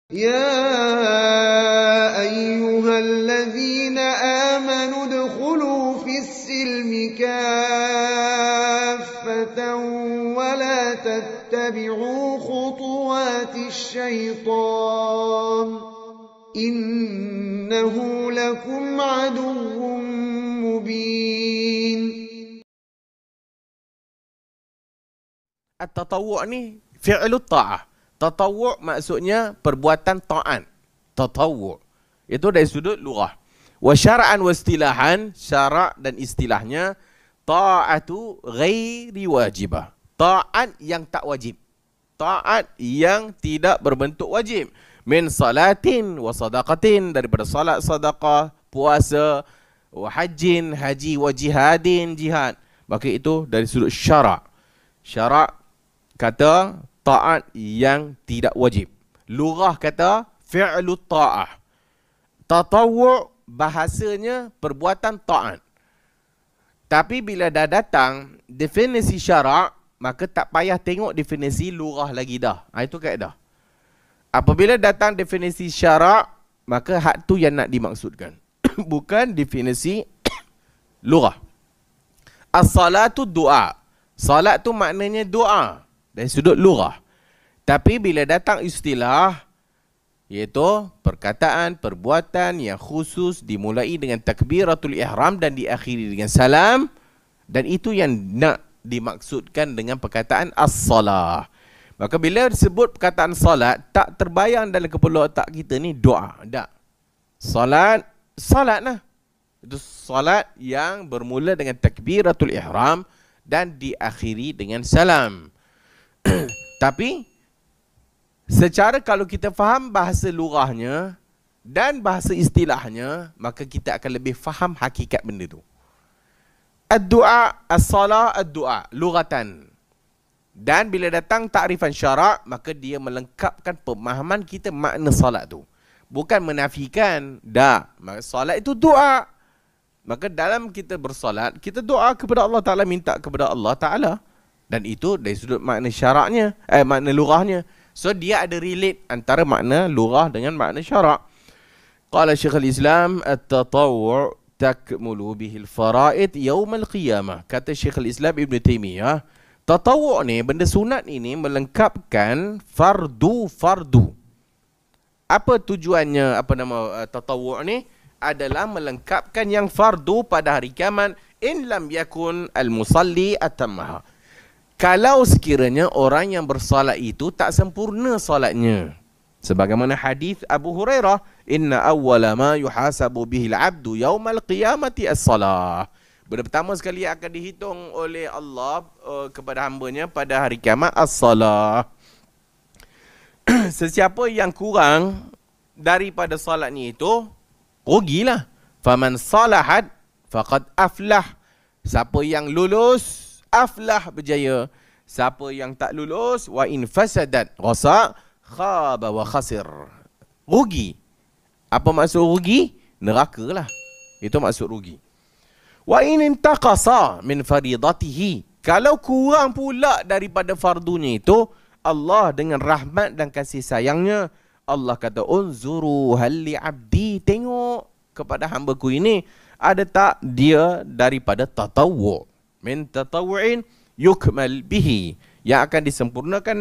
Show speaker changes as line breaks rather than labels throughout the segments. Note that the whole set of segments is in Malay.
يا أيها الذين آمنوا ادخلوا في السلم كافة ولا تتبعوا خطوات الشيطان إنه لكم عدو مبين.
At-tatawwu' ni fi'lu ta'ah. Tatawwu' maksudnya perbuatan taat. Tatawwu'. Itu dari sudut lughah. Wa syara'an wa istilahan, syara' dan istilahnya ta'atu ghairi wajibah. Taat yang tak wajib. Taat yang tidak berbentuk wajib. Min salatin wa sadaqatin, daripada salat, sadaqah, puasa, wa hajjin, haji, wa jihadin, jihad. Maka itu dari sudut syara'. Syara' kata taat yang tidak wajib. Lughah kata fi'lu ta'ah. Tatawwu' bahasanya perbuatan taat. Tapi bila dah datang definisi syara', maka tak payah tengok definisi lughah lagi dah. Itu kaedah. Apabila datang definisi syara', maka hak tu yang nak dimaksudkan. Bukan definisi lughah. As-salatu du'a. Salat tu maknanya doa dari sudut lughah. Tapi bila datang istilah, iaitu perkataan, perbuatan yang khusus dimulai dengan takbiratul ihram dan diakhiri dengan salam, dan itu yang nak dimaksudkan dengan perkataan as-salah. Maka bila disebut perkataan salat, tak terbayang dalam kepala otak kita ni doa. Tak. Salat, salat lah. Itu salat yang bermula dengan takbiratul ihram dan diakhiri dengan salam. Tapi secara kalau kita faham bahasa lughahnya dan bahasa istilahnya, maka kita akan lebih faham hakikat benda tu. Ad-du'a, as-salah, ad-du'a, lughatan. Dan bila datang takrifan syara', maka dia melengkapkan pemahaman kita makna salat tu. Bukan menafikan. Dah, maka salat itu doa. Maka dalam kita bersolat, kita doa kepada Allah Ta'ala, minta kepada Allah Ta'ala. Dan itu dari sudut makna syaraknya, makna lughahnya. So dia ada relate antara makna lughah dengan makna syarak. Qala Syekhul Islam, at-tatawwu' takmulu bihil fara'id yawmal qiyamah. Kata Syekhul Islam Ibn Taymiyah, tatawwu' ni, benda sunat ini melengkapkan fardu-fardu. Apa tujuannya, apa nama tatawwu' ni? Adalah melengkapkan yang fardu pada hari kiamat. In lam yakun al-musalli atammaha. Kalau sekiranya orang yang bersolat itu tak sempurna solatnya. Sebagaimana hadis Abu Hurairah, inna awwala ma yuhasabu bihil abdu yaumal qiyamati as-salah. Benda pertama sekali akan dihitung oleh Allah kepada hambanya pada hari kiamat as-salah. Sesiapa yang kurang daripada solatnya itu, rugilah. Faman salahat faqad aflah. Siapa yang lulus, aflah, berjaya. Siapa yang tak lulus, wa in fasadat rasa khaba wa khasir. Rugi. Apa maksud rugi? Neraka lah. Itu maksud rugi. Wa in intaqasa min faridatihi. Kalau kurang pula daripada fardunya itu, Allah dengan rahmat dan kasih sayangnya, Allah kata, unzuru halli abdi, tengok kepada hamba-Ku ini, ada tak dia daripada tatawwu'. Min tatawwu'in yukmal bihi, yang akan disempurnakan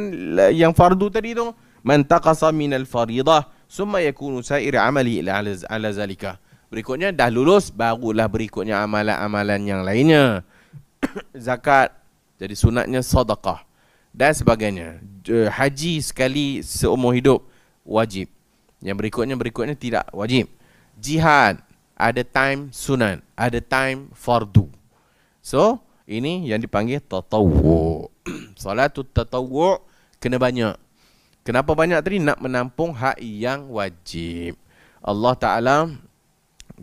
yang fardu tadi tu. Man taqasa minal faridah summa yakunu sa'ir amali ala zalika. Berikutnya dah lulus, barulah berikutnya amalan-amalan yang lainnya. Zakat, jadi sunatnya sedekah dan sebagainya. Haji sekali seumur hidup, wajib. Yang berikutnya tidak wajib. Jihad, ada time sunat, ada time fardu. So, ini yang dipanggil tatawwu'. Salatut tatawwu' kena banyak. Kenapa banyak tadi? Nak menampung hak yang wajib. Allah Ta'ala,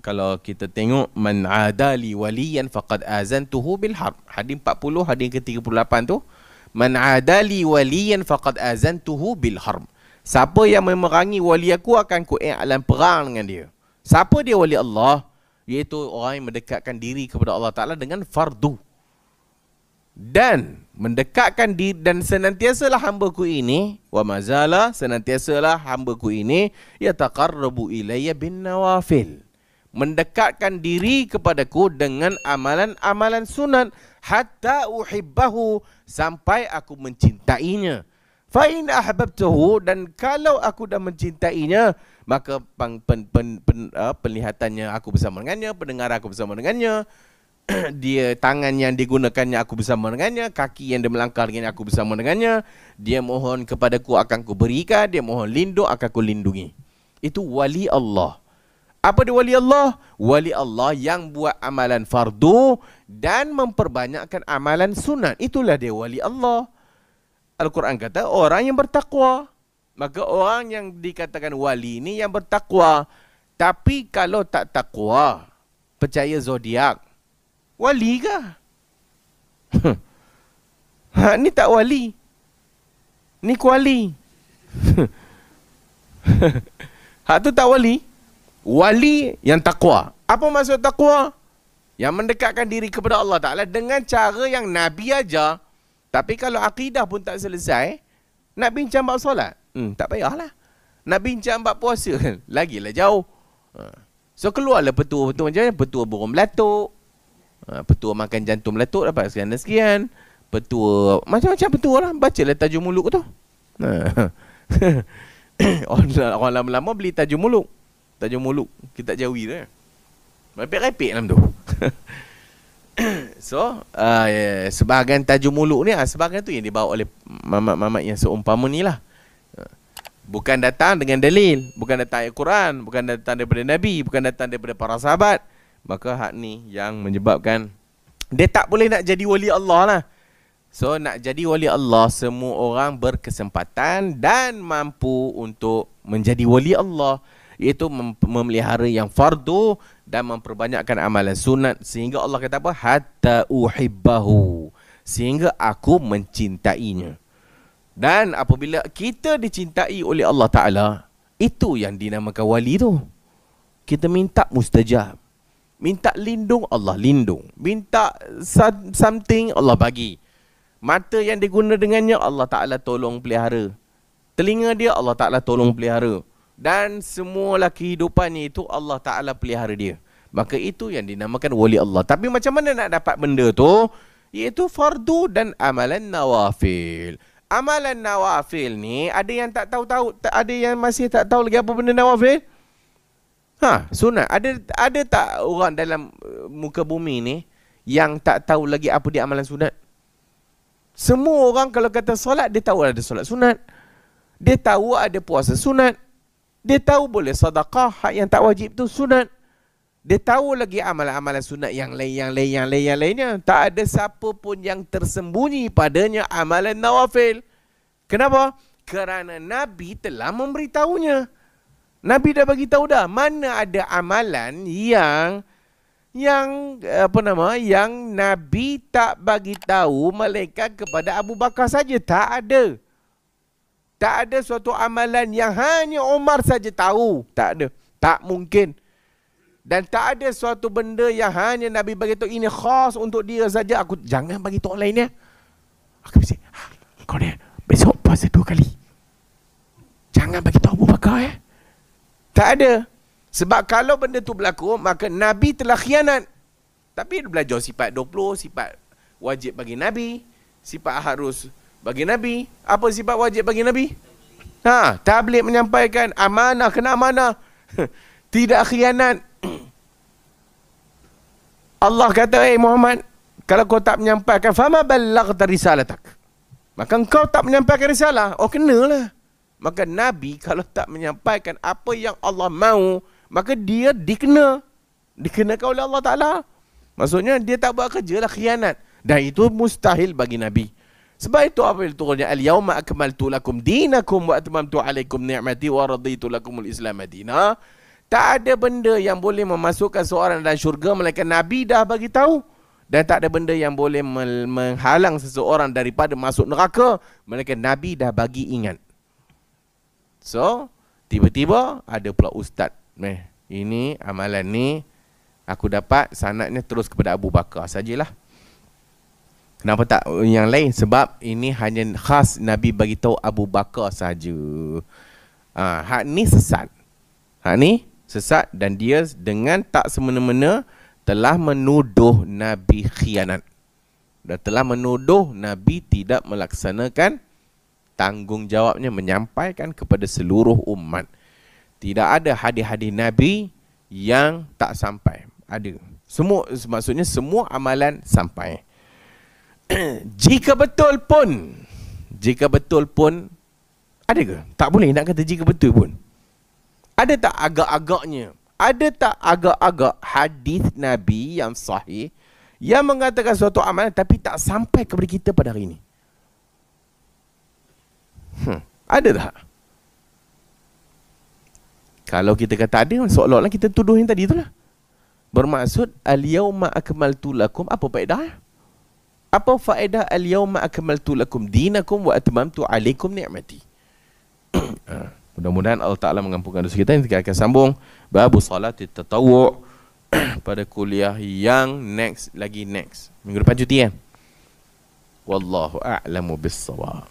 kalau kita tengok, man adali waliyan faqad azantuhu bil harb. Hadis 40, hadis ke-38 tu. Man adali waliyan faqad azantuhu bil harb. Siapa yang memerangi wali aku, akan ku i'lan perang dengan dia. Siapa dia wali Allah? Iaitu orang yang mendekatkan diri kepada Allah Ta'ala dengan fardu. dan mendekatkan diri, dan senantiasalah hamba-Ku ini, wa mazala, senantiasalah hamba-Ku ini yataqarrabu ilayya bin nawafil, mendekatkan diri kepadaku dengan amalan-amalan sunat, hatta uhibbahu, sampai aku mencintainya. Fa in ahbabtuhu, dan kalau aku dah mencintainya, maka penlihatannya aku bersama dengannya, pendengar aku bersama dengannya, dia tangan yang digunakannya aku bersama dengannya, kaki yang dia melangkah dengan aku bersama dengannya, dia mohon kepadaku akan ku berikan, dia mohon lindung akan ku lindungi. Itu wali Allah. Apa dia wali Allah? Wali Allah yang buat amalan fardu dan memperbanyakkan amalan sunat. Itulah dia wali Allah. Al-Quran kata orang yang bertakwa. Maka orang yang dikatakan wali ini yang bertakwa. Tapi kalau tak takwa, percaya zodiak, wali kah? Ni tak wali. Ni kuali. Hak tu tak wali. Wali yang takwa. Apa maksud takwa? Yang mendekatkan diri kepada Allah Ta'ala dengan cara yang Nabi ajar. Tapi kalau akidah pun tak selesai, nak bincang bab solat, tak payahlah. Nak bincang bab puasa, lagilah jauh. So keluarlah petua-petua macam ni. Petua burung melatuk, petua makan jantung meletup dapat sekian dan sekian. Petua, macam-macam petua lah. Bacalah tajuk muluk tu. Orang lama-lama beli tajuk muluk. Tajuk muluk kitab Jawi tu. Repek-repek dalam tu. So, sebahagian tajuk muluk ni, sebahagian tu yang dibawa oleh mamat-mamat yang seumpama ni lah. Bukan datang dengan dalil, bukan datang ayat Quran, bukan datang daripada Nabi, bukan datang daripada para sahabat. Maka hak ni yang menyebabkan dia tak boleh nak jadi wali Allah lah. So nak jadi wali Allah, semua orang berkesempatan dan mampu untuk menjadi wali Allah, iaitu memelihara yang fardu dan memperbanyakkan amalan sunat, sehingga Allah kata apa? Hatta uhibbahu, sehingga aku mencintainya. Dan apabila kita dicintai oleh Allah Ta'ala, itu yang dinamakan wali tu. Kita minta mustajab, minta lindung, Allah lindung. Minta something, Allah bagi. Mata yang diguna dengannya, Allah Ta'ala tolong pelihara. Telinga dia, Allah Ta'ala tolong pelihara. Dan semualah kehidupannya itu Allah Ta'ala pelihara dia. Maka itu yang dinamakan wali Allah. Tapi macam mana nak dapat benda tu? Iaitu fardu dan amalan nawafil. Amalan nawafil ni, ada yang tak tahu-tahu, ada yang masih tak tahu lagi apa benda nawafil? Sunat. Ada tak orang dalam muka bumi ni yang tak tahu lagi apa dia amalan sunat? Semua orang kalau kata solat, dia tahu ada solat sunat. Dia tahu ada puasa sunat. Dia tahu boleh sedekah, hak yang tak wajib tu sunat. Dia tahu lagi amalan-amalan sunat yang lainnya. Tak ada siapa pun yang tersembunyi padanya amalan nawafil. Kenapa? Kerana Nabi telah memberitahunya. Nabi dah bagi tahu dah mana ada amalan yang Nabi tak bagi tahu malaikat kepada Abu Bakar saja. Tak ada. Tak ada suatu amalan yang hanya Umar saja tahu. Tak ada. Tak mungkin. Dan tak ada suatu benda yang hanya Nabi bagi tahu ini khas untuk dia saja. Aku jangan bagi tahu orang lain ya. Aku mesti, kau ni besok puasa 2 kali. Jangan bagi tahu Abu Bakar ya. Tak ada. Sebab kalau benda tu berlaku, maka Nabi telah khianat. Tapi dia belajar sifat 20, sifat wajib bagi Nabi, sifat harus bagi Nabi. Apa sifat wajib bagi Nabi? Tabligh menyampaikan amanah, kena amanah. Tidak khianat. Allah kata, Muhammad, kalau kau tak menyampaikan, fama ballaghta risalatak. Maka engkau tak menyampaikan risalah. Oh, kenalah. Maka Nabi kalau tak menyampaikan apa yang Allah mahu, maka dia dikenakan oleh Allah Ta'ala. Maksudnya dia tak buat kerja lah, khianat. Dan itu mustahil bagi Nabi. Sebab itu apabila turunnya al-yawma akmaltu lakum dinakum wa atmamtu alaikum ni'mati wa raditu lakumul Islam madina. Tak ada benda yang boleh memasukkan seorang dalam syurga melainkan Nabi dah bagi tahu. Dan tak ada benda yang boleh menghalang seseorang daripada masuk neraka melainkan Nabi dah bagi ingat. So, tiba-tiba ada pula ustaz. Ini amalan ni aku dapat sanadnya terus kepada Abu Bakar sajalah. Kenapa tak yang lain? Sebab ini hanya khas Nabi bagi tahu Abu Bakar saja. Hak ni sesat. Hak ni sesat dan dia dengan tak semena-mena telah menuduh Nabi khianat. Dan telah menuduh Nabi tidak melaksanakan tanggungjawabnya menyampaikan kepada seluruh umat. Tidak ada hadis-hadis Nabi yang tak sampai. Ada. Semua, maksudnya semua amalan sampai. Jika betul pun ada ke? Tak boleh nak kata jika betul pun. Ada tak agak-agaknya? Ada tak agak-agak hadis Nabi yang sahih yang mengatakan suatu amalan tapi tak sampai kepada kita pada hari ini? Ada tak? Kalau kita kata ada, seolah-olah kita tuduh yang tadi itulah. Bermaksud al-yauma akmaltu lakum, apa faedah? Apa faedah al-yauma akmaltu lakum dinakum wa atmamtu alaikum ni'mati? Mudah-mudahan Allah Ta'ala mengampunkan dosa kita. Kita akan sambung babu salatit tatawwu' pada kuliah yang next. Minggu depan cuti kan? Wallahu a'lamu bis-shawab.